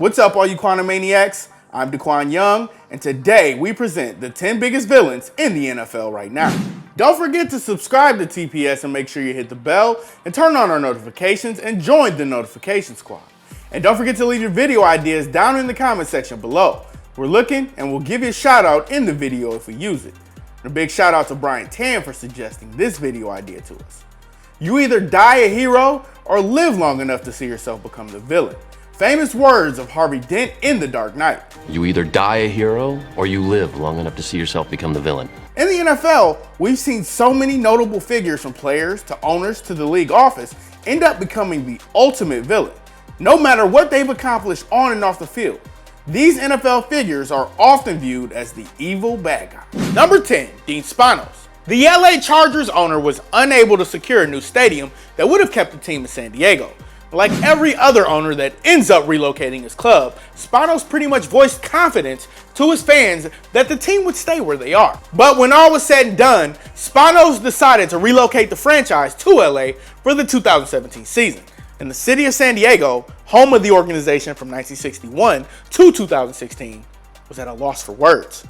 What's up, all you Quantumaniacs? I'm DeQwan Young, and today we present the 10 biggest villains in the NFL right now. Don't forget to subscribe to TPS and make sure you hit the bell and turn on our notifications and join the notification squad. And don't forget to leave your video ideas down in the comment section below. We're looking and we'll give you a shout out in the video if we use it. And a big shout out to Bryan Tann for suggesting this video idea to us. You either die a hero or live long enough to see yourself become the villain. Famous words of Harvey Dent in The Dark Knight. You either die a hero or you live long enough to see yourself become the villain. In the NFL, we've seen so many notable figures from players to owners to the league office end up becoming the ultimate villain, no matter what they've accomplished on and off the field. These NFL figures are often viewed as the evil bad guy. Number 10, Dean Spanos. The LA Chargers owner was unable to secure a new stadium that would have kept the team in San Diego. Like every other owner that ends up relocating his club, Spanos pretty much voiced confidence to his fans that the team would stay where they are. But when all was said and done, Spanos decided to relocate the franchise to LA for the 2017 season. And the city of San Diego, home of the organization from 1961 to 2016, was at a loss for words.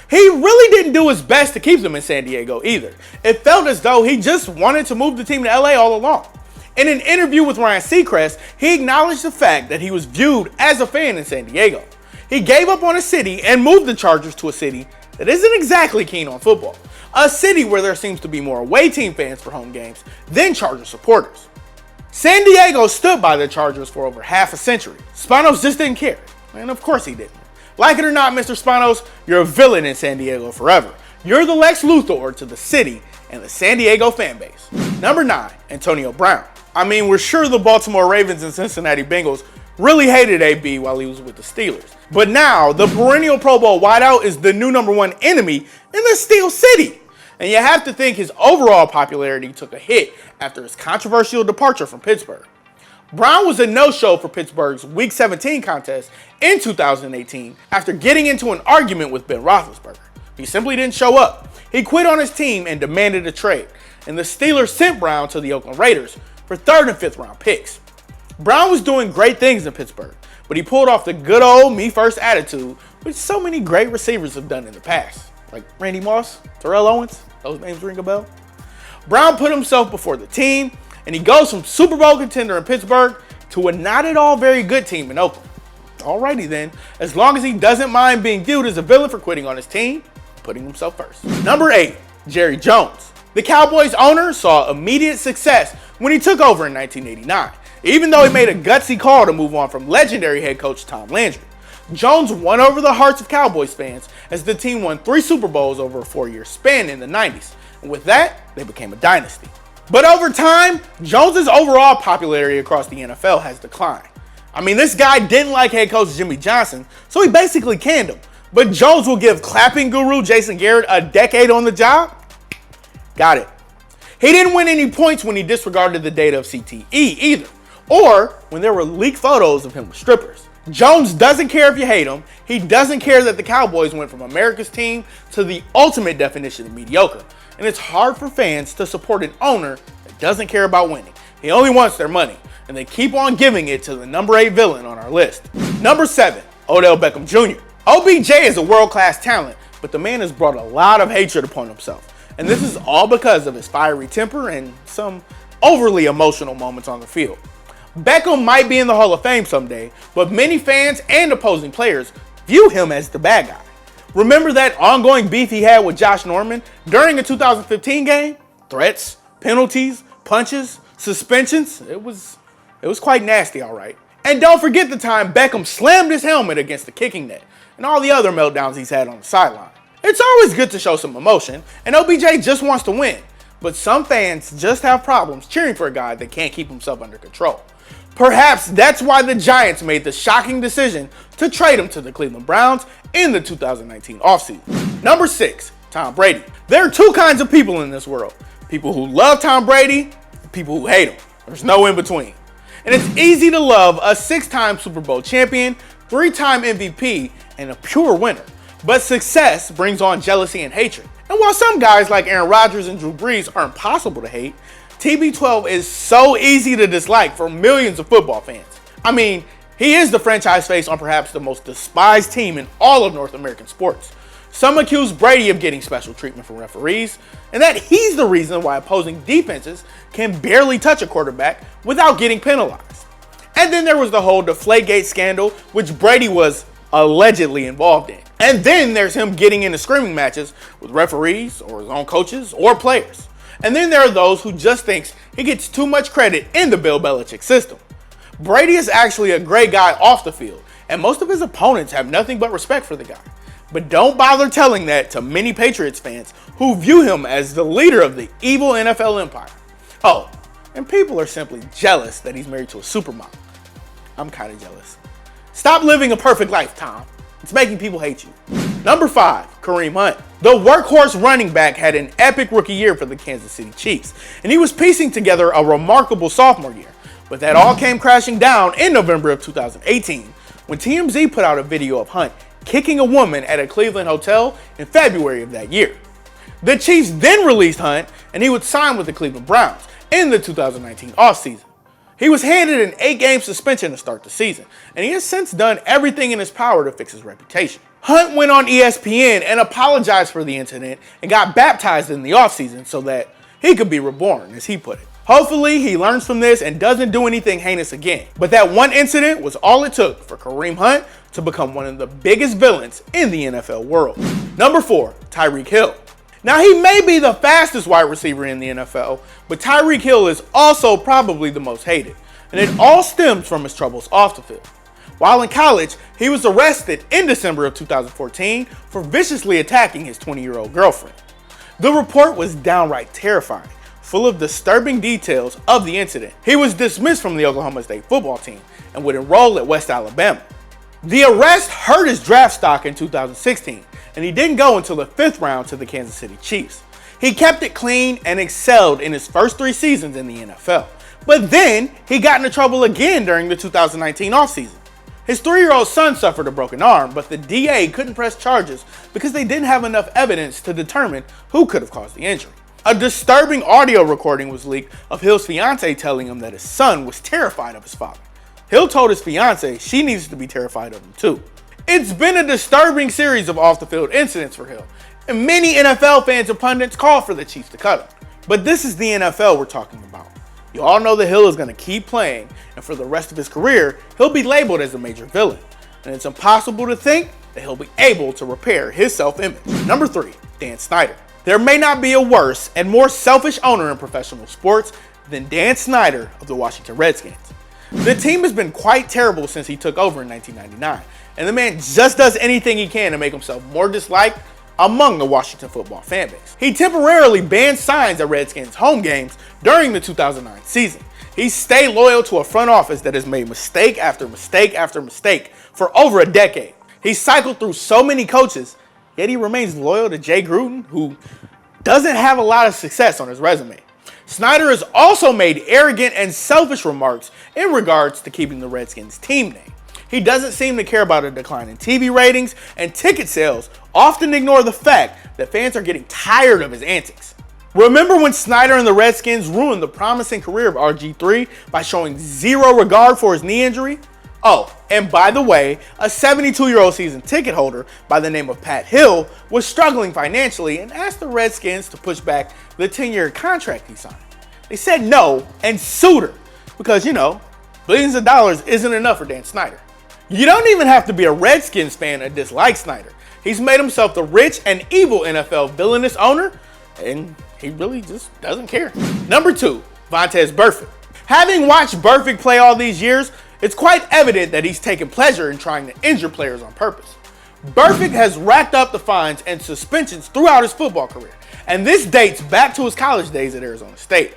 He really didn't do his best to keep them in San Diego either. It felt as though he just wanted to move the team to LA all along. In an interview with Ryan Seacrest, he acknowledged the fact that he was viewed as a fan in San Diego. He gave up on a city and moved the Chargers to a city that isn't exactly keen on football. A city where there seems to be more away team fans for home games than Chargers supporters. San Diego stood by the Chargers for over half a century. Spanos just didn't care. And of course he didn't. Like it or not, Mr. Spanos, you're a villain in San Diego forever. You're the Lex Luthor to the city and the San Diego fan base. Number 9, Antonio Brown. I mean, we're sure the Baltimore Ravens and Cincinnati Bengals really hated AB while he was with the Steelers. But now, the perennial Pro Bowl wideout is the new number 1 enemy in the Steel City. And you have to think his overall popularity took a hit after his controversial departure from Pittsburgh. Brown was a no-show for Pittsburgh's Week 17 contest in 2018 after getting into an argument with Ben Roethlisberger. He simply didn't show up. He quit on his team and demanded a trade. And the Steelers sent Brown to the Oakland Raiders for 3rd and 5th round picks. Brown was doing great things in Pittsburgh, but he pulled off the good old me-first attitude, which so many great receivers have done in the past. Like Randy Moss, Terrell Owens, those names ring a bell. Brown put himself before the team, and he goes from Super Bowl contender in Pittsburgh to a not at all very good team in Oakland. Alrighty then, as long as he doesn't mind being viewed as a villain for quitting on his team, putting himself first. Number 8, Jerry Jones. The Cowboys owner saw immediate success when he took over in 1989, even though he made a gutsy call to move on from legendary head coach Tom Landry. Jones won over the hearts of Cowboys fans as the team won 3 Super Bowls over a 4-year span in the 90s, and with that, they became a dynasty. But over time, Jones's overall popularity across the NFL has declined. I mean, this guy didn't like head coach Jimmy Johnson, so he basically canned him. But Jones will give clapping guru Jason Garrett a decade on the job? Got it. He didn't win any points when he disregarded the data of CTE either, or when there were leaked photos of him with strippers. Jones doesn't care if you hate him. He doesn't care that the Cowboys went from America's team to the ultimate definition of mediocre. And it's hard for fans to support an owner that doesn't care about winning. He only wants their money, and they keep on giving it to the number 8 villain on our list. Number 7, Odell Beckham Jr. OBJ is a world-class talent, but the man has brought a lot of hatred upon himself. And this is all because of his fiery temper and some overly emotional moments on the field. Beckham might be in the Hall of Fame someday, but many fans and opposing players view him as the bad guy. Remember that ongoing beef he had with Josh Norman during a 2015 game? Threats, penalties, punches, suspensions. It was quite nasty, all right. And don't forget the time Beckham slammed his helmet against the kicking net and all the other meltdowns he's had on the sideline. It's always good to show some emotion, and OBJ just wants to win. But some fans just have problems cheering for a guy that can't keep himself under control. Perhaps that's why the Giants made the shocking decision to trade him to the Cleveland Browns in the 2019 offseason. Number 6, Tom Brady. There are 2 kinds of people in this world. People who love Tom Brady and people who hate him. There's no in between. And it's easy to love a 6-time Super Bowl champion, 3-time MVP, and a pure winner. But success brings on jealousy and hatred. And while some guys like Aaron Rodgers and Drew Brees are impossible to hate, TB12 is so easy to dislike for millions of football fans. I mean, He is the franchise face on perhaps the most despised team in all of North American sports. Some accuse Brady of getting special treatment from referees, and that he's the reason why opposing defenses can barely touch a quarterback without getting penalized. And then there was the whole Deflategate scandal, which Brady was allegedly involved in. And then there's him getting into screaming matches with referees or his own coaches or players. And then there are those who just thinks he gets too much credit in the Bill Belichick system. Brady is actually a great guy off the field, and most of his opponents have nothing but respect for the guy. But don't bother telling that to many Patriots fans who view him as the leader of the evil NFL empire. Oh, and people are simply jealous that he's married to a supermodel. I'm kind of jealous. Stop living a perfect life, Tom. It's making people hate you. Number 5, Kareem Hunt. The workhorse running back had an epic rookie year for the Kansas City Chiefs, and he was piecing together a remarkable sophomore year. But that all came crashing down in November of 2018 when TMZ put out a video of Hunt kicking a woman at a Cleveland hotel in February of that year. The Chiefs then released Hunt, and he would sign with the Cleveland Browns in the 2019 offseason. He was handed an 8-game suspension to start the season, and he has since done everything in his power to fix his reputation. Hunt went on ESPN and apologized for the incident and got baptized in the offseason so that he could be reborn, as he put it. Hopefully, he learns from this and doesn't do anything heinous again. But that one incident was all it took for Kareem Hunt to become one of the biggest villains in the NFL world. Number 4, Tyreek Hill. Now, he may be the fastest wide receiver in the NFL, but Tyreek Hill is also probably the most hated. And it all stems from his troubles off the field. While in college, he was arrested in December of 2014 for viciously attacking his 20-year-old girlfriend. The report was downright terrifying, full of disturbing details of the incident. He was dismissed from the Oklahoma State football team and would enroll at West Alabama. The arrest hurt his draft stock in 2016, and he didn't go until the 5th round to the Kansas City Chiefs. He kept it clean and excelled in his first 3 seasons in the NFL. But then he got into trouble again during the 2019 offseason. His 3-year-old son suffered a broken arm, but the DA couldn't press charges because they didn't have enough evidence to determine who could have caused the injury. A disturbing audio recording was leaked of Hill's fiance telling him that his son was terrified of his father. Hill told his fiance she needs to be terrified of him too. It's been a disturbing series of off-the-field incidents for Hill, and many NFL fans and pundits called for the Chiefs to cut him. But this is the NFL we're talking about. You all know that Hill is going to keep playing, and for the rest of his career, he'll be labeled as a major villain. And it's impossible to think that he'll be able to repair his self-image. Number 3, Dan Snyder. There may not be a worse and more selfish owner in professional sports than Dan Snyder of the Washington Redskins. The team has been quite terrible since he took over in 1999, and the man just does anything he can to make himself more disliked among the Washington football fan base. He temporarily banned signs at Redskins home games during the 2009 season. He stayed loyal to a front office that has made mistake after mistake after mistake for over a decade. He cycled through so many coaches, yet he remains loyal to Jay Gruden, who doesn't have a lot of success on his resume. Snyder has also made arrogant and selfish remarks in regards to keeping the Redskins team name. He doesn't seem to care about a decline in TV ratings, and ticket sales often ignore the fact that fans are getting tired of his antics. Remember when Snyder and the Redskins ruined the promising career of RG3 by showing zero regard for his knee injury? Oh, and by the way, a 72-year-old season ticket holder by the name of Pat Hill was struggling financially and asked the Redskins to push back the 10-year contract he signed. They said no and sued her because, billions of dollars isn't enough for Dan Snyder. You don't even have to be a Redskins fan to dislike Snyder. He's made himself the rich and evil NFL villainous owner, and he really just doesn't care. Number 2, Vontaze Burfict. Having watched Burfict play all these years, it's quite evident that he's taken pleasure in trying to injure players on purpose. Burfict has racked up the fines and suspensions throughout his football career, and this dates back to his college days at Arizona State.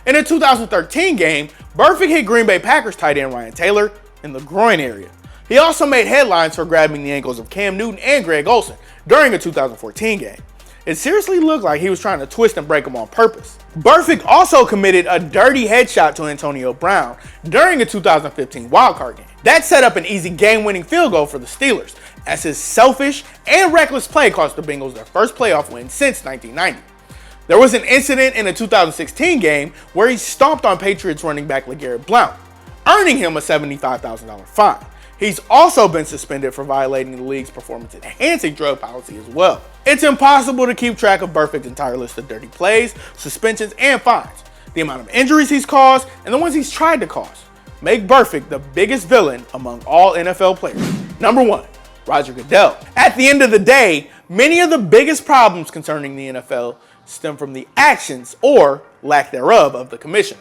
In a 2013 game, Burfict hit Green Bay Packers tight end Ryan Taylor in the groin area. He also made headlines for grabbing the ankles of Cam Newton and Greg Olsen during a 2014 game. It seriously looked like he was trying to twist and break him on purpose. Burfict also committed a dirty headshot to Antonio Brown during a 2015 wildcard game. That set up an easy game-winning field goal for the Steelers, as his selfish and reckless play cost the Bengals their first playoff win since 1990. There was an incident in a 2016 game where he stomped on Patriots running back LeGarrette Blount. earning him a $75,000 fine. He's also been suspended for violating the league's performance-enhancing drug policy as well. It's impossible to keep track of Burfict's entire list of dirty plays, suspensions, and fines, the amount of injuries he's caused, and the ones he's tried to cause make Burfict the biggest villain among all NFL players. Number 1, Roger Goodell. At the end of the day, many of the biggest problems concerning the NFL stem from the actions or lack thereof of the commissioner.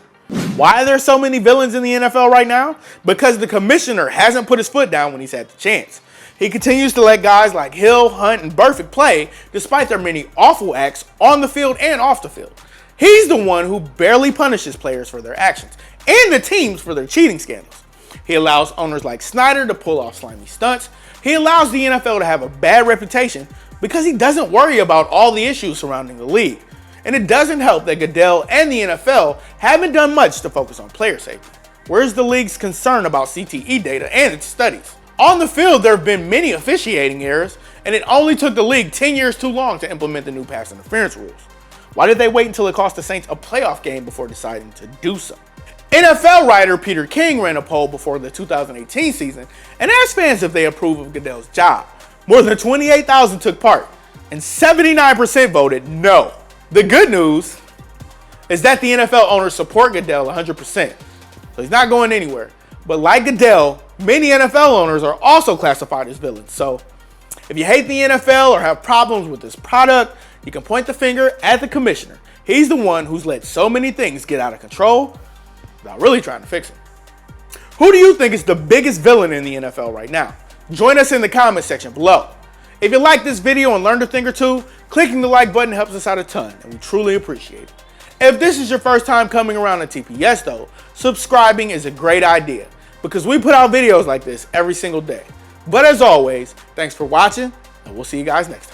Why are there so many villains in the NFL right now? Because the commissioner hasn't put his foot down when he's had the chance. He continues to let guys like Hill, Hunt, and Burfict play despite their many awful acts on the field and off the field. He's the one who barely punishes players for their actions and the teams for their cheating scandals. He allows owners like Snyder to pull off slimy stunts. He allows the NFL to have a bad reputation because he doesn't worry about all the issues surrounding the league. And it doesn't help that Goodell and the NFL haven't done much to focus on player safety. Where's the league's concern about CTE data and its studies? On the field, there have been many officiating errors, and it only took the league 10 years too long to implement the new pass interference rules. Why did they wait until it cost the Saints a playoff game before deciding to do so? NFL writer Peter King ran a poll before the 2018 season and asked fans if they approve of Goodell's job. More than 28,000 took part, and 79% voted no. The good news is that the NFL owners support Goodell 100%, so he's not going anywhere. But like Goodell, many NFL owners are also classified as villains. So if you hate the NFL or have problems with this product, you can point the finger at the commissioner. He's the one who's let so many things get out of control without really trying to fix it. Who do you think is the biggest villain in the NFL right now? Join us in the comment section below. If you like this video and learned a thing or two, clicking the like button helps us out a ton, and we truly appreciate it. If this is your first time coming around to TPS though, subscribing is a great idea because we put out videos like this every single day. But as always, thanks for watching, and we'll see you guys next time.